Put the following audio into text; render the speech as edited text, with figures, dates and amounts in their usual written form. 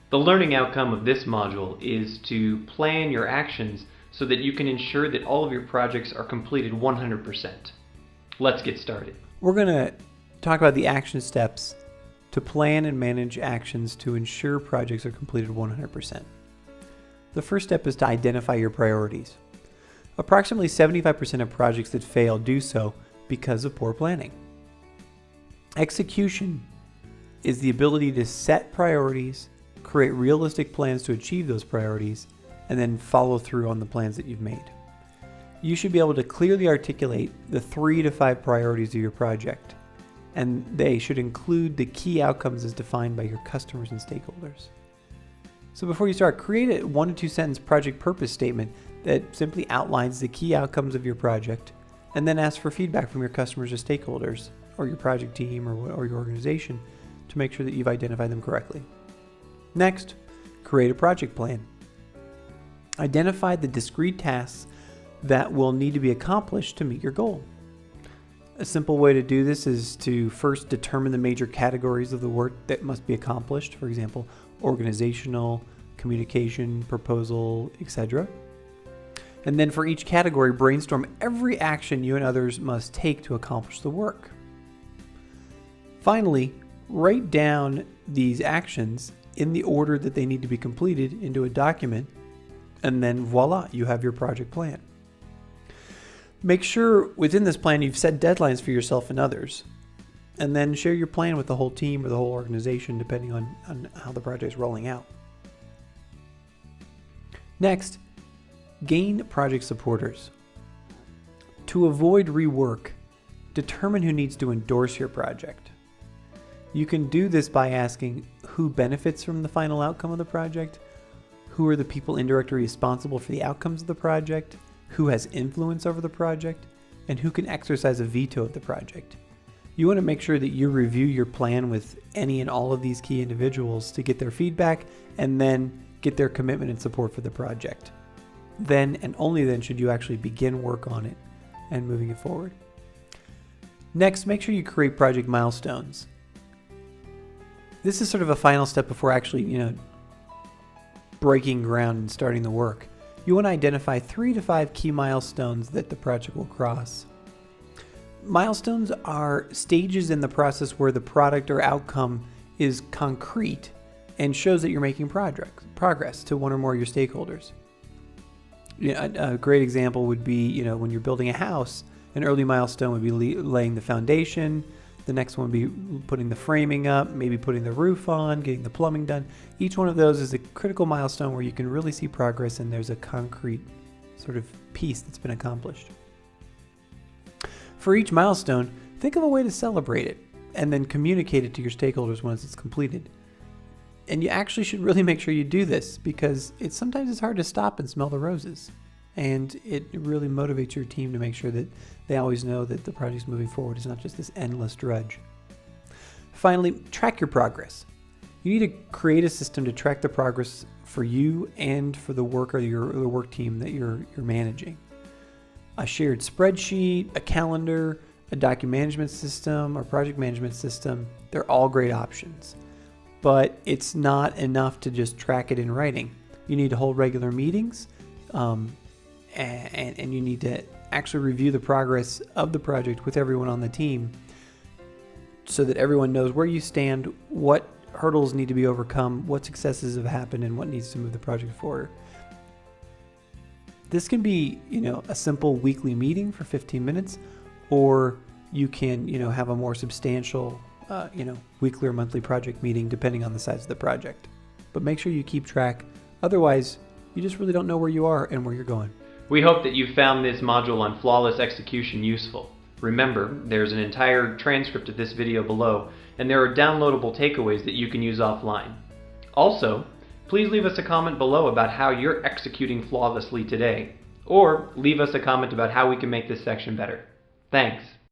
The learning outcome of this module is to plan your actions so that you can ensure that all of your projects are completed 100%. Let's get started. We're going to talk about the action steps to plan and manage actions to ensure projects are completed 100%. The first step is to identify your priorities. Approximately 75% of projects that fail do so because of poor planning. Execution is the ability to set priorities, create realistic plans to achieve those priorities, and then follow through on the plans that you've made. You should be able to clearly articulate the 3 to 5 priorities of your project, and they should include the key outcomes as defined by your customers and stakeholders. So before you start, create a 1 to 2 sentence project purpose statement that simply outlines the key outcomes of your project, and then ask for feedback from your customers or stakeholders, or your project team or your organization to make sure that you've identified them correctly. Next, create a project plan. Identify the discrete tasks that will need to be accomplished to meet your goal. A simple way to do this is to first determine the major categories of the work that must be accomplished, for example, organizational, communication, proposal, etc. And then for each category, brainstorm every action you and others must take to accomplish the work. Finally, write down these actions in the order that they need to be completed into a document, and then voila, you have your project plan. Make sure within this plan you've set deadlines for yourself and others, and then share your plan with the whole team or the whole organization depending on how the project is rolling out. Next, gain project supporters. To avoid rework, determine who needs to endorse your project. You can do this by asking who benefits from the final outcome of the project, who are the people indirectly responsible for the outcomes of the project, who has influence over the project, and who can exercise a veto of the project. You want to make sure that you review your plan with any and all of these key individuals to get their feedback and then get their commitment and support for the project. Then and only then should you actually begin work on it and moving it forward. Next, make sure you create project milestones. This is sort of a final step before actually, breaking ground and starting the work. You want to identify 3 to 5 key milestones that the project will cross. Milestones are stages in the process where the product or outcome is concrete and shows that you're making progress to one or more of your stakeholders. A great example would be, when you're building a house, an early milestone would be laying the foundation. The next one would be putting the framing up, maybe putting the roof on, getting the plumbing done. Each one of those is a critical milestone where you can really see progress and there's a concrete sort of piece that's been accomplished. For each milestone, think of a way to celebrate it and then communicate it to your stakeholders once it's completed. And you actually should really make sure you do this because sometimes it's hard to stop and smell the roses. And it really motivates your team to make sure that they always know that the project's moving forward. It's not just this endless drudge. Finally, track your progress. You need to create a system to track the progress for you and for the work or the work team that you're managing. A shared spreadsheet, a calendar, a document management system, or project management system, they're all great options. But it's not enough to just track it in writing. You need to hold regular meetings, and you need to actually review the progress of the project with everyone on the team so that everyone knows where you stand, what hurdles need to be overcome, what successes have happened, and what needs to move the project forward. This can be, a simple weekly meeting for 15 minutes, or you can, have a more substantial, weekly or monthly project meeting depending on the size of the project. But make sure you keep track. Otherwise, you just really don't know where you are and where you're going. We hope that you found this module on flawless execution useful. Remember, there's an entire transcript of this video below, and there are downloadable takeaways that you can use offline. Also, please leave us a comment below about how you're executing flawlessly today, or leave us a comment about how we can make this section better. Thanks.